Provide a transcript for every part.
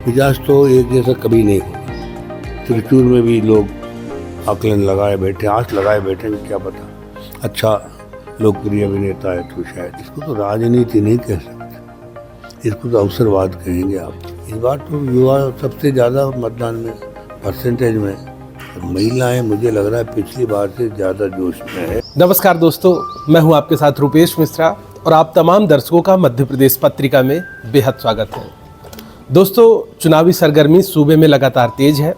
मिजाज तो एक जैसा कभी नहीं होगा। त्रिचूर में भी लोग आकलन लगाए बैठे, आंच लगाए बैठे, क्या पता अच्छा लोकप्रिय अभिनेता है तो शायद। इसको तो राजनीति नहीं कह सकते, इसको तो अवसरवाद कहेंगे आप। इस बार तो युवा सबसे ज़्यादा मतदान में परसेंटेज में महिलाएं, मुझे लग रहा है पिछली बार से ज़्यादा जोश में है। नमस्कार दोस्तों, मैं हूं आपके साथ रुपेश मिश्रा और आप तमाम दर्शकों का मध्य प्रदेश पत्रिका में बेहद स्वागत है। दोस्तों, चुनावी सरगर्मी सूबे में लगातार तेज है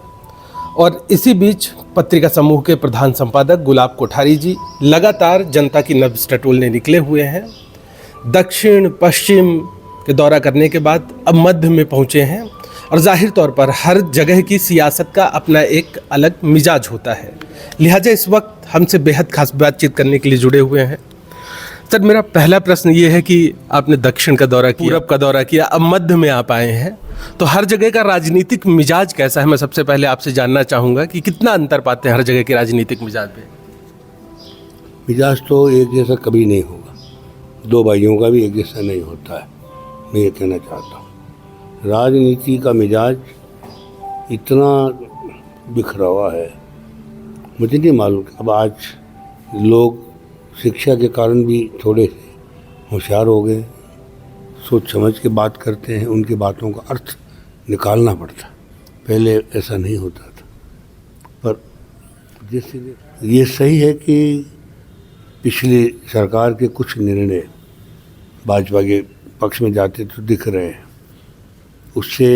और इसी बीच पत्रिका समूह के प्रधान संपादक गुलाब कोठारी जी लगातार जनता की नब्ज टटोलने निकले हुए हैं। दक्षिण पश्चिम के दौरा करने के बाद अब मध्य में पहुंचे हैं और जाहिर तौर पर हर जगह की सियासत का अपना एक अलग मिजाज होता है। लिहाजा इस वक्त हमसे बेहद खास बातचीत करने के लिए जुड़े हुए हैं। सर, मेरा पहला प्रश्न ये है कि आपने दक्षिण का दौरा किया, पूरब का दौरा किया, अब मध्य में आप आए हैं, तो हर जगह का राजनीतिक मिजाज कैसा है? मैं सबसे पहले आपसे जानना चाहूँगा कि कितना अंतर पाते हैं हर जगह के राजनीतिक मिजाज में? मिजाज तो एक जैसा कभी नहीं होगा, दो भाइयों का भी एक जैसा नहीं होता है। मैं ये कहना चाहता हूँ, राजनीति का मिजाज इतना बिखरा हुआ है, मुझे नहीं मालूम। अब आज लोग शिक्षा के कारण भी थोड़े होशियार हो गए, सोच समझ के बात करते हैं, उनकी बातों का अर्थ निकालना पड़ता। पहले ऐसा नहीं होता था। पर जैसे ये सही है कि पिछली सरकार के कुछ निर्णय भाजपा के पक्ष में जाते तो दिख रहे हैं, उससे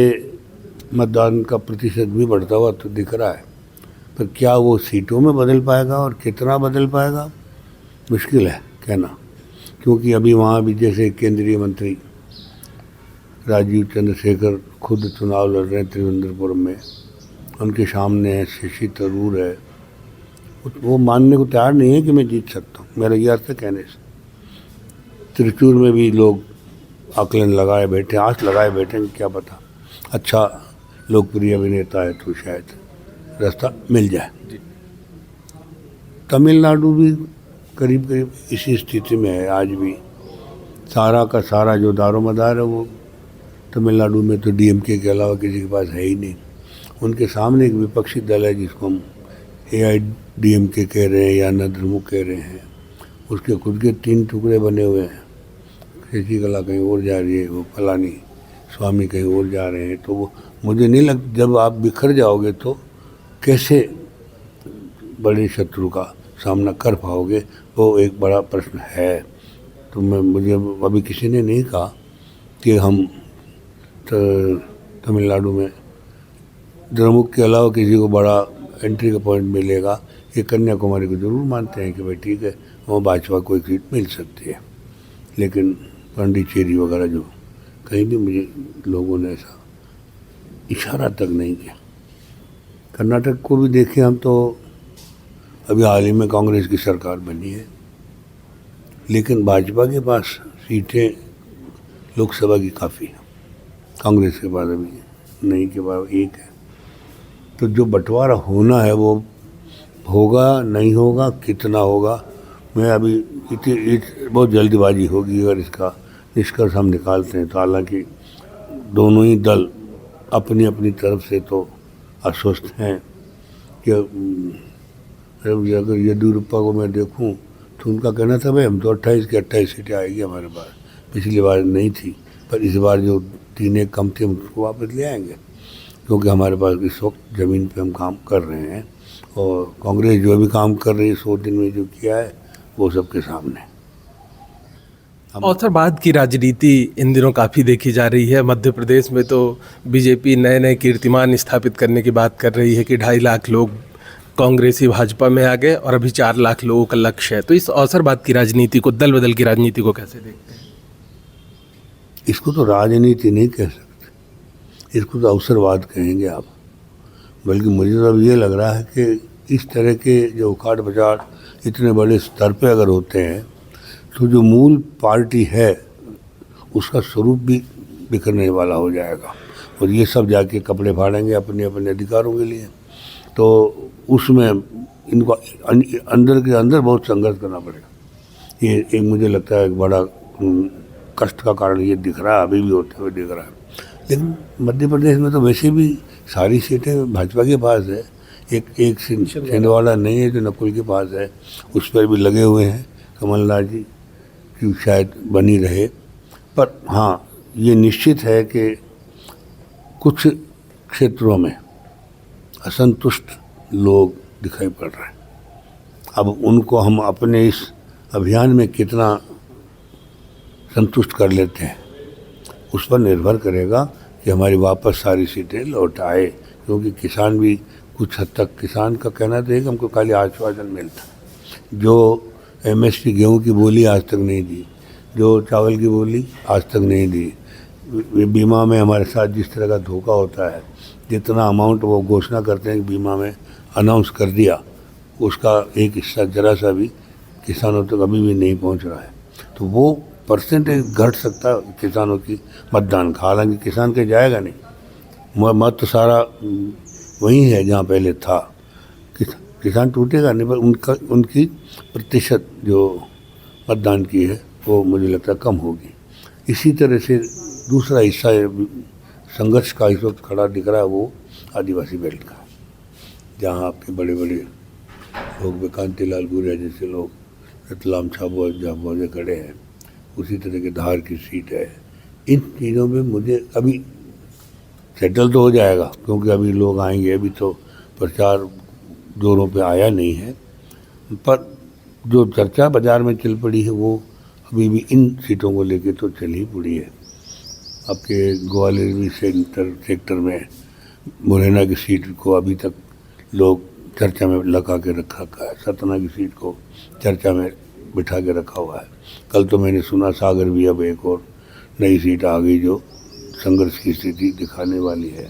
मतदान का प्रतिशत भी बढ़ता हुआ तो दिख रहा है। पर क्या वो सीटों में बदल पाएगा और कितना बदल पाएगा, मुश्किल है कहना। क्योंकि अभी वहाँ भी जैसे केंद्रीय मंत्री राजीव चंद्रशेखर खुद चुनाव लड़ रहे हैं त्रिवेंद्रपुरम में, उनके सामने है शशि थरूर है, वो मानने को तैयार नहीं है कि मैं जीत सकता हूँ। मेरा ये अर्थ है कहने से। त्रिचूर में भी लोग आकलन लगाए बैठे, आंच लगाए बैठे, क्या पता अच्छा लोकप्रिय अभिनेता है तो शायद रास्ता मिल जाए। तमिलनाडु भी करीब करीब इसी स्थिति में है आज भी। सारा का सारा जो दारोमदार है वो तमिलनाडु में तो डीएमके के अलावा किसी के पास है ही नहीं। उनके सामने एक विपक्षी दल है जिसको हम AIDMK कह रहे हैं या नद्रमुख कह रहे हैं, उसके खुद के 3 टुकड़े बने हुए हैं। शशिकला कहीं और जा रही है, वो पलानी स्वामी कहीं और जा रहे हैं। तो वो मुझे नहीं लगता, जब आप बिखर जाओगे तो कैसे बड़े शत्रु का सामना कर पाओगे, वो एक बड़ा प्रश्न है। तो मुझे अभी किसी ने नहीं कहा कि हम तमिलनाडु में द्रमुक के अलावा किसी को बड़ा एंट्री का पॉइंट मिलेगा। ये कन्याकुमारी को जरूर मानते हैं कि भाई ठीक है, वहाँ भाजपा को एक सीट मिल सकती है, लेकिन पांडिचेरी वगैरह जो कहीं भी मुझे लोगों ने ऐसा इशारा तक नहीं किया। कर्नाटक को भी देखें हम, तो अभी हाल ही में कांग्रेस की सरकार बनी है, लेकिन भाजपा के पास सीटें लोकसभा की काफ़ी हैं, कांग्रेस के पास अभी नहीं के पास 1 है। तो जो बंटवारा होना है वो होगा, नहीं होगा, कितना होगा, मैं अभी बहुत जल्दीबाजी होगी अगर इसका निष्कर्ष हम निकालते हैं तो। हालांकि दोनों ही दल अपनी अपनी तरफ से तो आश्वस्त हैं कि अगर येदियुरप्पा को मैं देखूं तो उनका कहना था भाई हम तो 28 की 28 सीटें आएगी हमारे पास, पिछली बार नहीं थी, पर इस बार जो 3 कम थे उसको वापस ले आएंगे, क्योंकि हमारे पास इस वक्त ज़मीन पे हम काम कर रहे हैं और कांग्रेस जो भी काम कर रही है 100 दिन में जो किया है वो सबके सामने। अवसरवाद की राजनीति इन दिनों काफ़ी देखी जा रही है। मध्य प्रदेश में तो बीजेपी नए नए कीर्तिमान स्थापित करने की बात कर रही है कि 2.5 लाख लोग कांग्रेसी भाजपा में आ गए और अभी 4 लाख लोगों का लक्ष्य है। तो इस अवसरवाद की राजनीति को, दल बदल की राजनीति को कैसे देखते हैं? इसको तो राजनीति नहीं कह सकते, इसको तो अवसरवाद कहेंगे आप। बल्कि मुझे तो अब ये लग रहा है कि इस तरह के जो उखाड़ पछाड़ इतने बड़े स्तर पे अगर होते हैं तो जो मूल पार्टी है उसका स्वरूप भी बिखरने वाला हो जाएगा और ये सब जाके कपड़े फाड़ेंगे अपने अपने अधिकारों के लिए। तो उसमें इनको अंदर के अंदर बहुत संघर्ष करना पड़ेगा। ये एक मुझे लगता है एक बड़ा कष्ट का कारण ये दिख रहा है, अभी भी होते हुए दिख रहा है। लेकिन मध्य प्रदेश में तो वैसे भी सारी सीटें भाजपा के पास है। एक छिंदवाड़ा नहीं है जो नकुल के पास है, उस पर भी लगे हुए हैं कमलनाथ जी कि शायद बनी रहे। पर हाँ, ये निश्चित है कि कुछ क्षेत्रों में असंतुष्ट लोग दिखाई पड़ रहे हैं। अब उनको हम अपने इस अभियान में कितना संतुष्ट कर लेते हैं उस पर निर्भर करेगा कि हमारी वापस सारी सीटें लौट आए, क्योंकि किसान भी कुछ हद तक, किसान का कहना तो है कि हमको खाली आश्वासन मिलता, जो MSP गेहूं की बोली आज तक नहीं दी, जो चावल की बोली आज तक नहीं दी। बीमा में हमारे साथ जिस तरह का धोखा होता है, जितना अमाउंट वो घोषणा करते हैं कि बीमा में अनाउंस कर दिया, उसका एक हिस्सा जरा सा भी किसानों तक अभी भी नहीं पहुंच रहा है। तो वो परसेंटेज घट सकता है किसानों की मतदान का। हालांकि किसान के जाएगा नहीं, मत तो सारा वही है जहाँ पहले था। किसान टूटेगा नहीं, पर उनकी प्रतिशत जो मतदान की है वो मुझे लगता है कम होगी। इसी तरह से दूसरा हिस्सा संघर्ष का इस वक्त खड़ा दिख रहा है वो आदिवासी बेल्ट का, जहाँ आपके बड़े बड़े लोग कांतिलाल भूरिया जैसे लोग रतलाम झाबुआ से खड़े हैं, उसी तरह के धार की सीट है। इन चीज़ों में मुझे अभी सेटल तो हो जाएगा, क्योंकि अभी लोग आएंगे, अभी तो प्रचार जोरों पे आया नहीं है, पर जो चर्चा बाजार में चल पड़ी है वो अभी भी इन सीटों को लेके तो चल ही पड़ी है। आपके ग्वालियर सेक्टर में मुरैना की सीट को अभी तक लोग चर्चा में लगा के रखा है, सतना की सीट को चर्चा में बिठा के रखा हुआ है। कल तो मैंने सुना सागर भी अब एक और नई सीट आ गई जो संघर्ष की स्थिति दिखाने वाली है।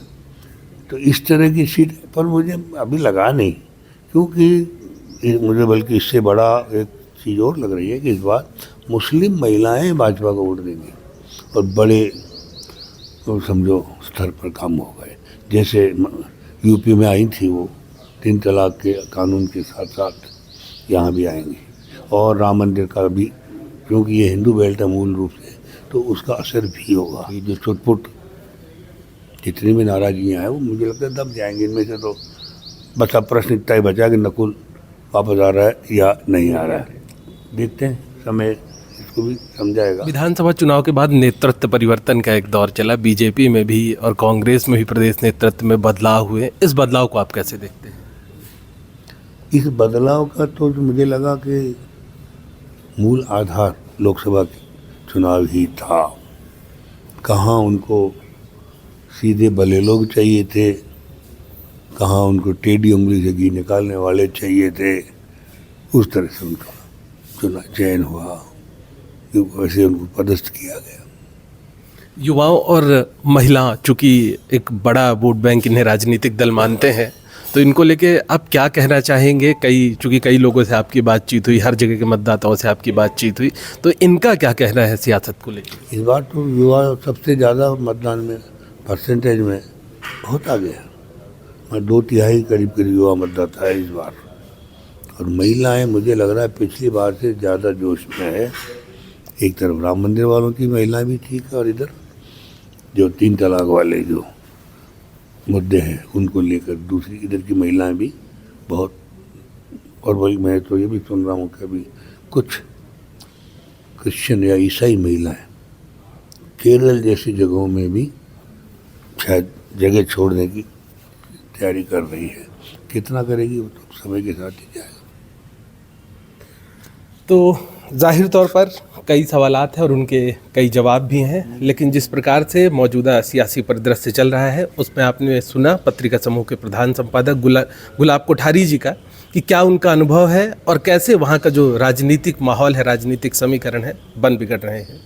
तो इस तरह की सीट पर मुझे अभी लगा नहीं, क्योंकि मुझे बल्कि इससे बड़ा एक चीज़ और लग रही है कि इस बार मुस्लिम महिलाएं भाजपा को वोट देंगी, और बड़े तो समझो स्तर पर काम हो गए। जैसे यूपी में आई थी वो 3 तलाक के कानून के साथ साथ यहाँ भी आएंगी, और राम मंदिर का भी, क्योंकि ये हिंदू बेल्ट है मूल रूप से, तो उसका असर भी होगा। ये जो छुटपुट जितनी भी नाराजगियाँ हैं वो मुझे लगता है दब जाएंगी इनमें से। तो बस अब प्रश्न इतना ही बचा कि नकुल वापस आ रहा है या नहीं आ रहा है, देखते हैं, समय इसको भी समझाएगा। विधानसभा चुनाव के बाद नेतृत्व परिवर्तन का एक दौर चला, बीजेपी में भी और कांग्रेस में भी प्रदेश नेतृत्व में बदलाव हुए। इस बदलाव को आप कैसे देखते हैं? इस बदलाव का तो मुझे लगा कि मूल आधार लोकसभा के चुनाव ही था। कहाँ उनको सीधे भले लोग चाहिए थे, कहाँ उनको टेढ़ी उंगली से घी निकालने वाले चाहिए थे, उस तरह से उनका चयन हुआ, वैसे उनको पदस्थ किया गया। युवाओं और महिला चूंकि एक बड़ा वोट बैंक इन्हें राजनीतिक दल मानते हैं, तो इनको लेके आप क्या कहना चाहेंगे? चूंकि कई लोगों से आपकी बातचीत हुई, हर जगह के मतदाताओं से आपकी बातचीत हुई, तो इनका क्या कहना है सियासत को लेकर? इस बार तो युवा सबसे ज़्यादा मतदान में परसेंटेज में बहुत आगे है। 2/3 करीब युवा मतदाता है इस बार, और महिलाएं मुझे लग रहा है पिछली बार से ज़्यादा जोश में है। एक तरफ राम मंदिर वालों की महिलाएं भी ठीक है, और इधर जो 3 तलाक वाले जो मुद्दे हैं उनको लेकर दूसरी इधर की महिलाएं भी बहुत। और वही मैं तो ये भी सुन रहा हूँ कि अभी कुछ क्रिश्चियन या ईसाई महिलाएं केरल जैसी जगहों में भी शायद जगह छोड़ने की तैयारी कर रही है। कितना करेगी वो तो समय के साथ ही जाएगा। तो जाहिर तौर पर कई सवालात हैं और उनके कई जवाब भी हैं, लेकिन जिस प्रकार से मौजूदा सियासी परिदृश्य चल रहा है उसमें आपने सुना पत्रिका समूह के प्रधान संपादक गुलाब कोठारी जी का कि क्या उनका अनुभव है और कैसे वहाँ का जो राजनीतिक माहौल है, राजनीतिक समीकरण है, बन बिगड़ रहे हैं।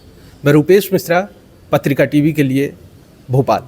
मैं रूपेश मिश्रा, पत्रिका टीवी के लिए, भोपाल।